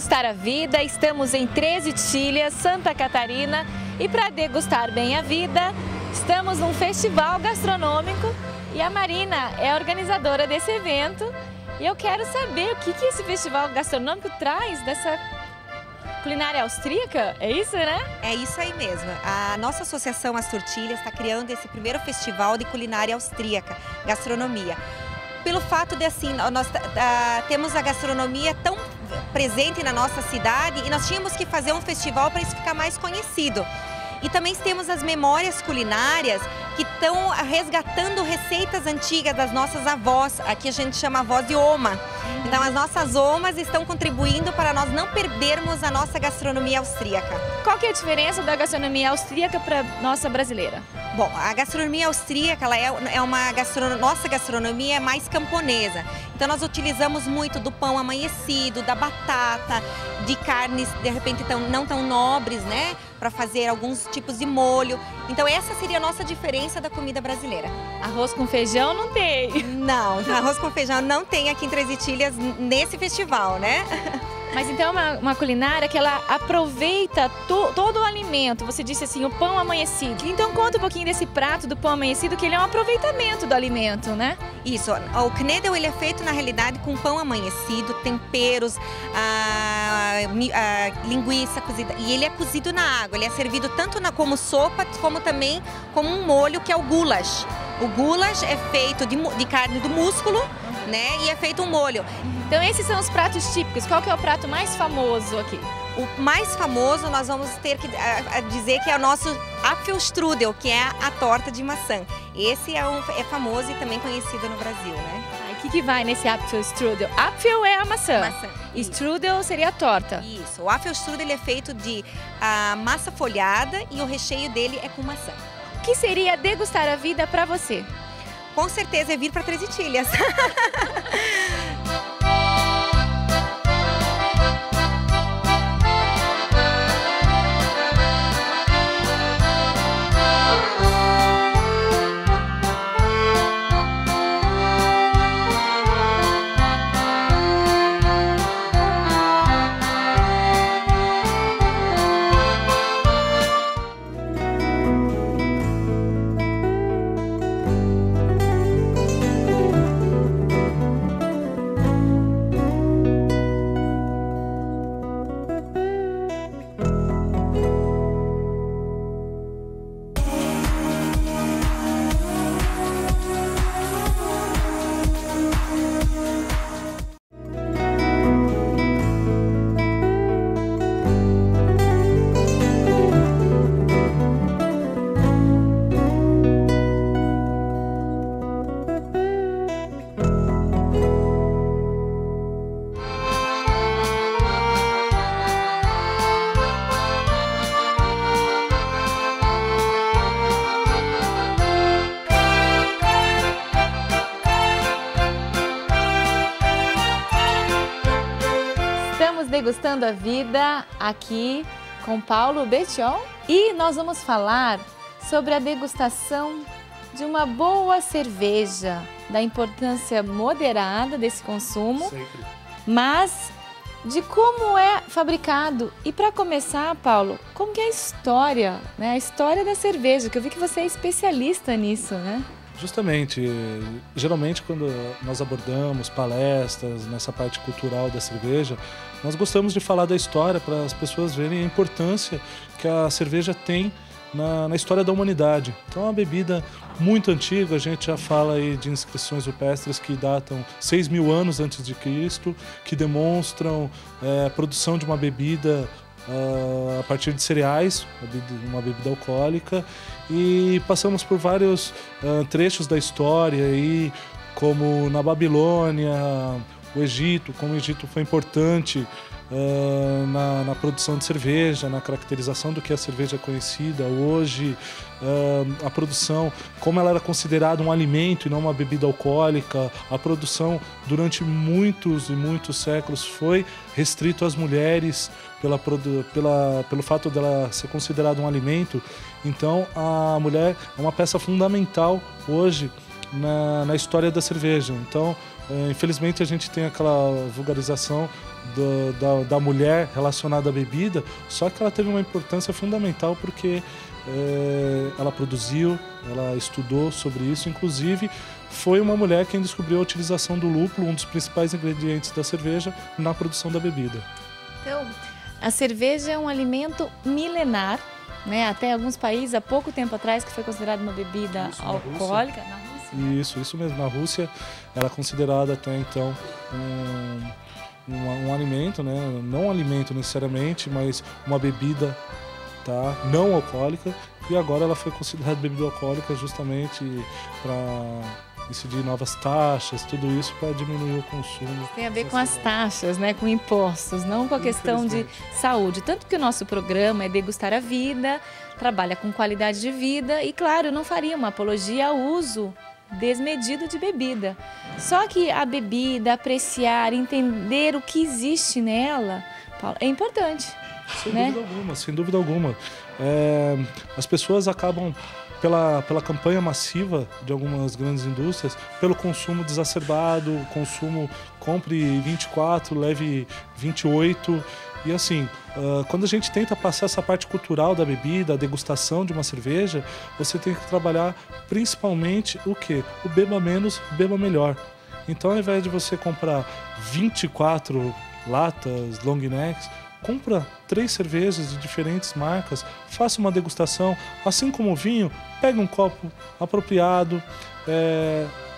degustar a vida, estamos em 13 Tilhas, Santa Catarina, e para degustar bem a vida, estamos num festival gastronômico e a Marina é a organizadora desse evento e eu quero saber o que esse festival gastronômico traz dessa culinária austríaca, é isso, né? É isso aí mesmo. A nossa associação As Tortilhas está criando esse primeiro festival de culinária austríaca, gastronomia. Pelo fato de, assim, nós temos a gastronomia tão presente na nossa cidade e nós tínhamos que fazer um festival para isso ficar mais conhecido. E também temos as memórias culinárias que estão resgatando receitas antigas das nossas avós. Aqui a gente chama avós de oma. Então as nossas omas estão contribuindo para nós não perdermos a nossa gastronomia austríaca. Qual que é a diferença da gastronomia austríaca para a nossa brasileira? Bom, a gastronomia austríaca, ela é uma nossa gastronomia é mais camponesa. Então nós utilizamos muito do pão amanhecido, da batata, de carnes de repente não tão nobres, né, para fazer alguns tipos de molho. Então essa seria a nossa diferença da comida brasileira. Arroz com feijão não tem. Não, arroz com feijão não tem aqui em 13 Tilhas nesse festival, né? Mas então é uma culinária que ela aproveita todo o alimento. Você disse assim, o pão amanhecido. Então conta um pouquinho desse prato do pão amanhecido, que ele é um aproveitamento do alimento, né? Isso, o knedel ele é feito na realidade com pão amanhecido, temperos, linguiça cozida. E ele é cozido na água, ele é servido tanto como sopa, como também como um molho que é o goulash. O goulash é feito de carne do músculo, né? E é feito um molho. Então esses são os pratos típicos. Qual que é o prato mais famoso aqui? O mais famoso nós vamos ter que dizer que é o nosso Apfelstrudel, que é a torta de maçã. Esse é famoso e também conhecido no Brasil, né? O que vai nesse Apfelstrudel? Apfel é a maçã. Maçã. E strudel seria a torta. Isso. O Apfelstrudel ele é feito de massa folhada e o recheio dele é com maçã. O que seria degustar a vida para você? Com certeza é vir para 13 Tilhas. Estamos degustando a vida aqui com Paulo Bettiol e nós vamos falar sobre a degustação de uma boa cerveja, da importância moderada desse consumo, Sempre. mas de como é fabricado. E para começar, Paulo, como que é a história, né? A história da cerveja, que eu vi que você é especialista nisso, né? Justamente, geralmente quando nós abordamos palestras nessa parte cultural da cerveja, nós gostamos de falar da história para as pessoas verem a importância que a cerveja tem na história da humanidade. Então é uma bebida muito antiga, a gente já fala aí de inscrições rupestres que datam 6.000 anos antes de Cristo, que demonstram a produção de uma bebida a partir de cereais, uma bebida alcoólica, e passamos por vários trechos da história, aí, como na Babilônia, o Egito, como o Egito foi importante na produção de cerveja, na caracterização do que a cerveja é conhecida hoje, a produção, como ela era considerada um alimento e não uma bebida alcoólica. A produção durante muitos e muitos séculos foi restrito às mulheres pelo fato dela ser considerada um alimento. Então a mulher é uma peça fundamental hoje na história da cerveja. Então, infelizmente, a gente tem aquela vulgarização da mulher relacionada à bebida, só que ela teve uma importância fundamental porque ela produziu, ela estudou sobre isso, inclusive foi uma mulher quem descobriu a utilização do lúpulo, um dos principais ingredientes da cerveja, na produção da bebida. Então, a cerveja é um alimento milenar, né? Até alguns países, há pouco tempo atrás, que foi considerada uma bebida alcoólica. Na Rússia? Isso mesmo. Na Rússia, ela é considerada até então um alimento, né? Não um alimento necessariamente, mas uma bebida, tá? Não alcoólica, e agora ela foi considerada bebida alcoólica justamente para incidir novas taxas, tudo isso para diminuir o consumo. Tem a ver com as taxas, né? Com impostos, não com a questão de saúde. Tanto que o nosso programa é Degustar a Vida, trabalha com qualidade de vida e, claro, eu não faria uma apologia ao uso desmedido de bebida. Só que a bebida, apreciar, entender o que existe nela, Paulo, é importante. Sem dúvida alguma. As pessoas acabam, pela campanha massiva de algumas grandes indústrias, pelo consumo desacerbado, consumo compre 24, leve 28. E assim, quando a gente tenta passar essa parte cultural da bebida, a degustação de uma cerveja, você tem que trabalhar principalmente o quê? O beba menos, beba melhor. Então, ao invés de você comprar 24 latas long necks, compra 3 cervejas de diferentes marcas, faça uma degustação, assim como o vinho, pega um copo apropriado,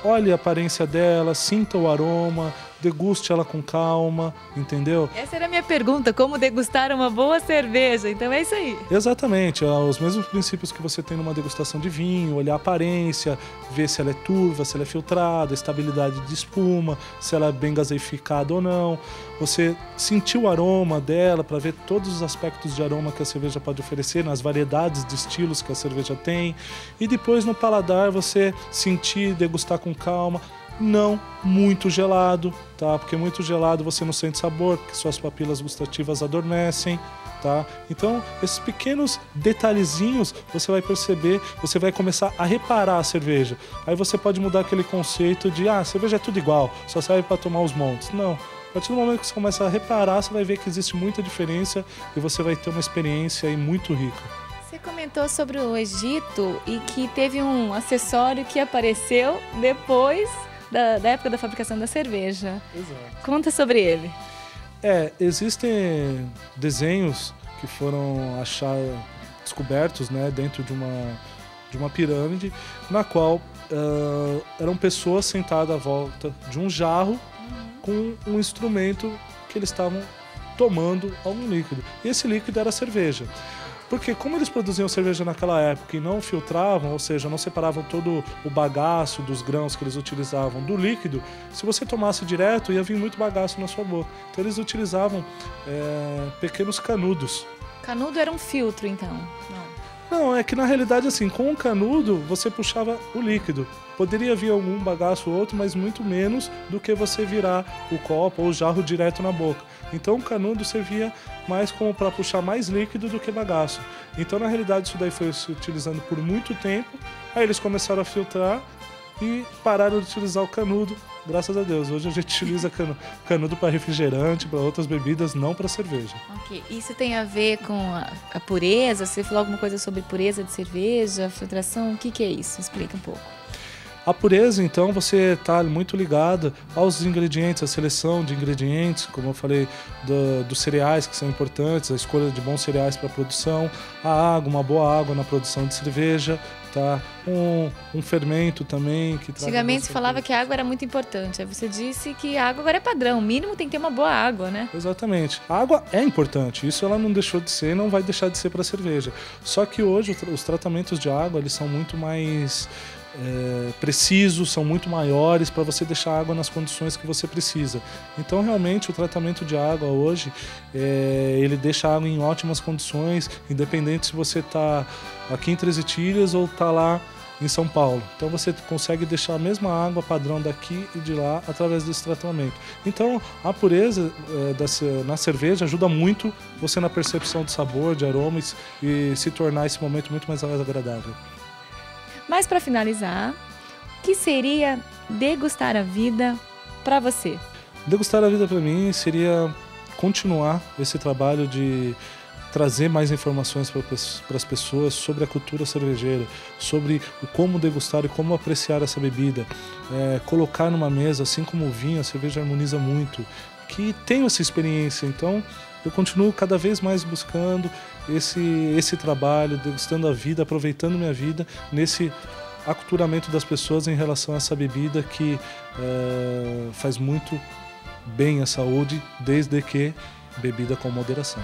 olhe a aparência dela, sinta o aroma, deguste ela com calma, entendeu? Essa era a minha pergunta, como degustar uma boa cerveja, então é isso aí. Exatamente, os mesmos princípios que você tem numa degustação de vinho, olhar a aparência, ver se ela é turva, se ela é filtrada, estabilidade de espuma, se ela é bem gaseificada ou não, você sentir o aroma dela para ver todos os aspectos de aroma que a cerveja pode oferecer, nas variedades de estilos que a cerveja tem, e depois no paladar você sentir, degustar com calma. Não muito gelado, tá? Porque muito gelado você não sente sabor, porque suas papilas gustativas adormecem, tá? Então, esses pequenos detalhezinhos você vai perceber, você vai começar a reparar a cerveja. Aí você pode mudar aquele conceito de, cerveja é tudo igual, só serve para tomar os montes. Não. A partir do momento que você começa a reparar, você vai ver que existe muita diferença e você vai ter uma experiência aí muito rica. Você comentou sobre o Egito e que teve um acessório que apareceu depois da época da fabricação da cerveja. Exato. Conta sobre ele. Existem desenhos que foram descobertos, né, dentro de uma pirâmide, na qual eram pessoas sentadas à volta de um jarro com um instrumento que eles estavam tomando algum líquido. E esse líquido era a cerveja. Porque como eles produziam cerveja naquela época e não filtravam, ou seja, não separavam todo o bagaço dos grãos que eles utilizavam do líquido, se você tomasse direto ia vir muito bagaço na sua boca. Então eles utilizavam pequenos canudos. Canudo era um filtro, então? Não, é que na realidade assim, com o canudo você puxava o líquido. Poderia vir algum bagaço ou outro, mas muito menos do que você virar o copo ou o jarro direto na boca. Então o canudo servia mais como para puxar mais líquido do que bagaço. Então na realidade isso daí foi se utilizando por muito tempo, aí eles começaram a filtrar e pararam de utilizar o canudo, graças a Deus. Hoje a gente utiliza canudo para refrigerante, para outras bebidas, não para cerveja. Ok, isso tem a ver com a pureza? Você falou alguma coisa sobre pureza de cerveja, filtração, o que é isso? Explica um pouco. A pureza, então, você está muito ligado aos ingredientes, à seleção de ingredientes, como eu falei, dos cereais que são importantes, a escolha de bons cereais para a produção, a água, uma boa água na produção de cerveja, tá? Um fermento também. Antigamente se falava que a água era muito importante, aí você disse que a água agora é padrão, o mínimo tem que ter uma boa água, né? Exatamente. A água é importante, isso ela não deixou de ser e não vai deixar de ser para a cerveja. Só que hoje os tratamentos de água eles são muito mais precisos, são muito maiores para você deixar a água nas condições que você precisa. Então realmente o tratamento de água hoje ele deixa a água em ótimas condições, independente se você está aqui em Três Itilhas ou está lá em São Paulo. Então você consegue deixar a mesma água padrão daqui e de lá através desse tratamento. Então a pureza na cerveja ajuda muito você na percepção de sabor, de aromas e se tornar esse momento muito mais agradável. Mas para finalizar, o que seria degustar a vida para você? Degustar a vida para mim seria continuar esse trabalho de trazer mais informações para as pessoas sobre a cultura cervejeira, sobre o como degustar e como apreciar essa bebida, colocar numa mesa, assim como o vinho, a cerveja harmoniza muito, que tenho essa experiência, então eu continuo cada vez mais buscando esse trabalho, degustando a vida, aproveitando minha vida nesse aculturamento das pessoas em relação a essa bebida que faz muito bem à saúde, desde que bebida com moderação.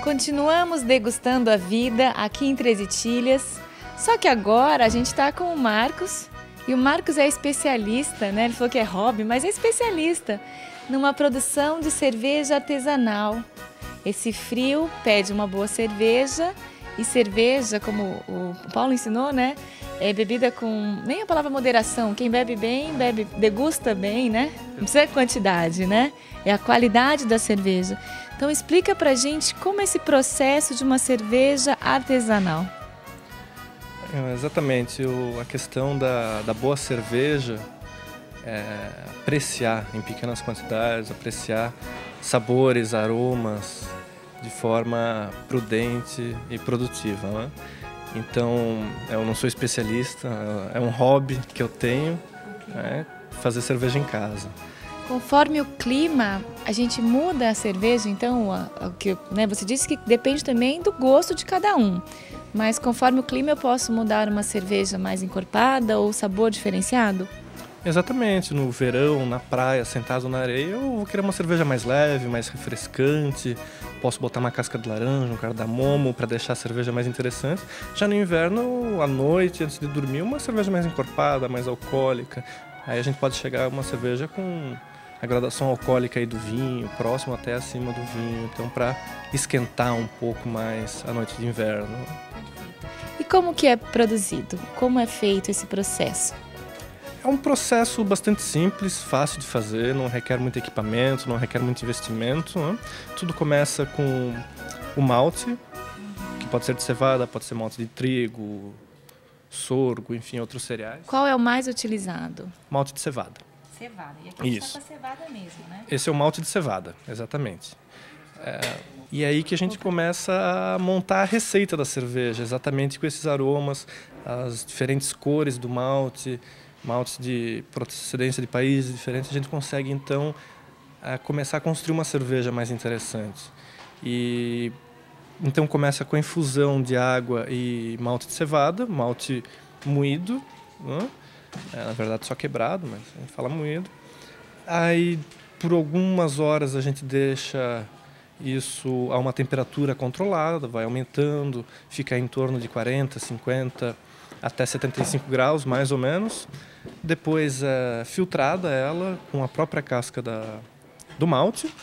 Continuamos degustando a vida aqui em Três Itilhas, só que agora a gente está com o Marcos, e o Marcos é especialista, né? Ele falou que é hobby, mas é especialista numa produção de cerveja artesanal. Esse frio pede uma boa cerveja, e cerveja, como o Paulo ensinou, né? É bebida com, nem a palavra moderação, quem bebe bem, degusta bem, né? Não precisa de quantidade, né? É a qualidade da cerveja. Então explica pra gente como é esse processo de uma cerveja artesanal. Exatamente, a questão da boa cerveja é apreciar em pequenas quantidades, apreciar sabores, aromas de forma prudente e produtiva, né? Então, eu não sou especialista, é um hobby que eu tenho, né? Fazer cerveja em casa. Conforme o clima, a gente muda a cerveja, então, né, você disse que depende também do gosto de cada um. Mas conforme o clima eu posso mudar uma cerveja mais encorpada ou sabor diferenciado? Exatamente, no verão, na praia, sentado na areia, eu vou querer uma cerveja mais leve, mais refrescante. Posso botar uma casca de laranja, um cardamomo para deixar a cerveja mais interessante. Já no inverno, à noite, antes de dormir, uma cerveja mais encorpada, mais alcoólica. Aí a gente pode chegar a uma cerveja com a gradação alcoólica aí do vinho, próximo até acima do vinho, então para esquentar um pouco mais a noite de inverno. E como que é produzido? Como é feito esse processo? É um processo bastante simples, fácil de fazer, não requer muito equipamento, não requer muito investimento, né? Tudo começa com o malte, que pode ser de cevada, pode ser malte de trigo, sorgo, enfim, outros cereais. Qual é o mais utilizado? Malte de cevada. Cevada, e aqui está com a cevada mesmo, né? Esse é o malte de cevada, exatamente. E é aí que a gente começa a montar a receita da cerveja, exatamente com esses aromas, as diferentes cores do malte, maltes de procedência de países diferentes, a gente consegue então começar a construir uma cerveja mais interessante. E então começa com a infusão de água e malte de cevada, malte moído, né? Na verdade só quebrado, mas a gente fala moído. Aí por algumas horas a gente deixa isso a uma temperatura controlada, vai aumentando, fica em torno de 40, 50 até 75 graus mais ou menos. Depois é filtrada ela com a própria casca do malte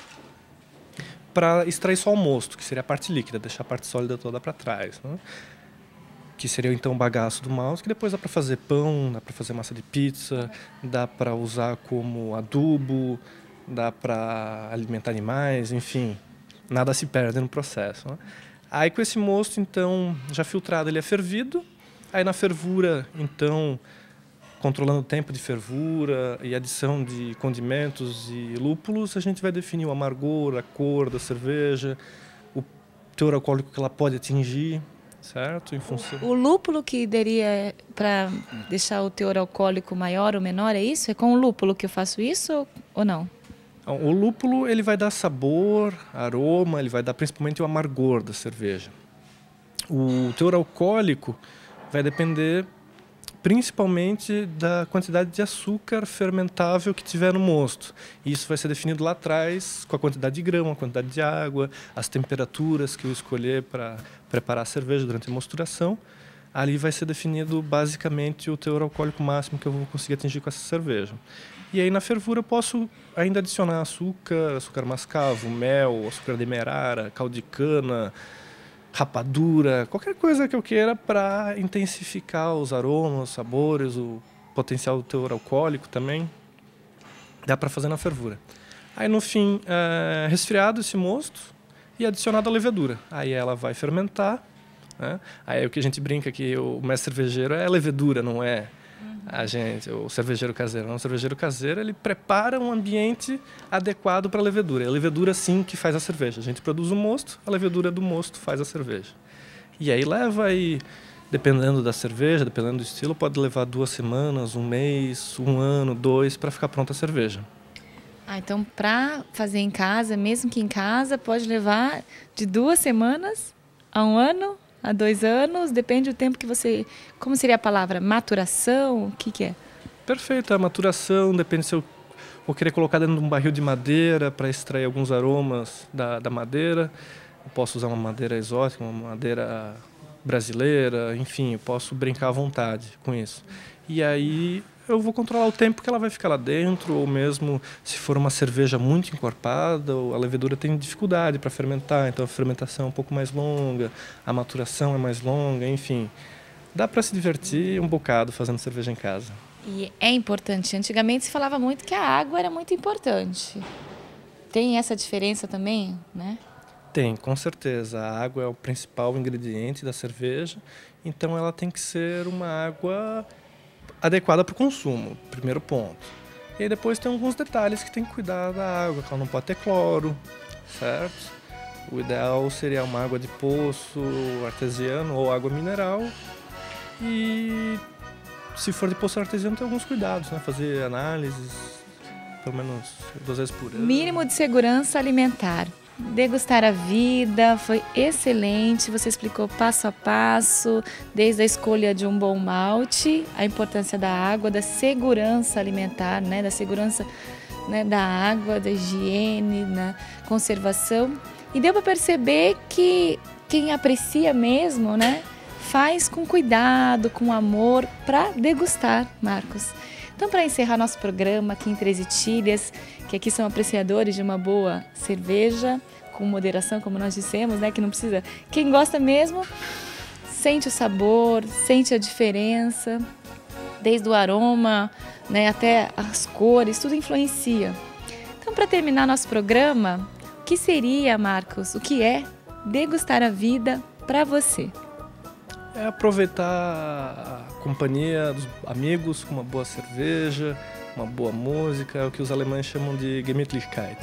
para extrair só o mosto, que seria a parte líquida, deixar a parte sólida toda para trás, né? Que seria então o bagaço do malte, que depois dá para fazer pão, dá para fazer massa de pizza, dá para usar como adubo, dá para alimentar animais, enfim, nada se perde no processo, né? Aí com esse mosto então já filtrado ele é fervido, aí na fervura então controlando o tempo de fervura e adição de condimentos e lúpulos, a gente vai definir o amargor, a cor da cerveja, o teor alcoólico que ela pode atingir, certo? Em função... O lúpulo que daria para deixar o teor alcoólico maior ou menor, é isso? É com o lúpulo que eu faço isso ou não? O lúpulo ele vai dar sabor, aroma, ele vai dar principalmente o amargor da cerveja. O teor alcoólico vai depender principalmente da quantidade de açúcar fermentável que tiver no mosto. Isso vai ser definido lá atrás com a quantidade de grão, a quantidade de água, as temperaturas que eu escolher para preparar a cerveja durante a mosturação. Ali vai ser definido basicamente o teor alcoólico máximo que eu vou conseguir atingir com essa cerveja. E aí na fervura eu posso ainda adicionar açúcar, açúcar mascavo, mel, açúcar demerara, caldo de cana, rapadura, qualquer coisa que eu queira para intensificar os aromas, os sabores, o potencial do teor alcoólico também. Dá para fazer na fervura. Aí no fim, resfriado esse mosto e adicionado a levedura. Aí ela vai fermentar, né? Aí o que a gente brinca que o mestre cervejeiro é a levedura, não é o cervejeiro caseiro. Não, o cervejeiro caseiro ele prepara um ambiente adequado para a levedura. É a levedura sim que faz a cerveja. A gente produz o mosto, a levedura do mosto faz a cerveja. E aí leva aí, dependendo da cerveja, dependendo do estilo, pode levar 2 semanas, 1 mês, 1 ano, 2 para ficar pronta a cerveja. Então para fazer em casa, mesmo que em casa, pode levar de 2 semanas a 1 ano, a 2 anos, depende do tempo que você... Como seria a palavra? Maturação? O que é? Perfeito, a maturação depende se eu vou querer colocar dentro de um barril de madeira para extrair alguns aromas da madeira. Eu posso usar uma madeira exótica, uma madeira brasileira, enfim, eu posso brincar à vontade com isso. E aí eu vou controlar o tempo que ela vai ficar lá dentro, ou mesmo se for uma cerveja muito encorpada, a levedura tem dificuldade para fermentar, então a fermentação é um pouco mais longa, a maturação é mais longa, enfim. Dá para se divertir um bocado fazendo cerveja em casa. E é importante. Antigamente se falava muito que a água era muito importante. Tem essa diferença também, né? Tem, com certeza. A água é o principal ingrediente da cerveja, então ela tem que ser uma água adequada para o consumo, primeiro ponto. E aí depois tem alguns detalhes que tem que cuidar da água, que ela não pode ter cloro, certo? O ideal seria uma água de poço artesiano ou água mineral. E se for de poço artesiano tem alguns cuidados, né? Fazer análises, pelo menos 2 vezes por ano. Mínimo de segurança alimentar. Degustar a vida, foi excelente, você explicou passo a passo, desde a escolha de um bom malte, a importância da água, da segurança alimentar, né? Da segurança, né? Da água, da higiene, da conservação. E deu para perceber que quem aprecia mesmo, né? Faz com cuidado, com amor, para degustar, Marcos. Então, para encerrar nosso programa aqui em Três Itilhas, que aqui são apreciadores de uma boa cerveja, com moderação, como nós dissemos, né? Que não precisa... Quem gosta mesmo, sente o sabor, sente a diferença, desde o aroma, né, até as cores, tudo influencia. Então, para terminar nosso programa, o que seria, Marcos, o que é degustar a vida para você? É aproveitar a companhia dos amigos com uma boa cerveja, uma boa música, é o que os alemães chamam de Gemütlichkeit.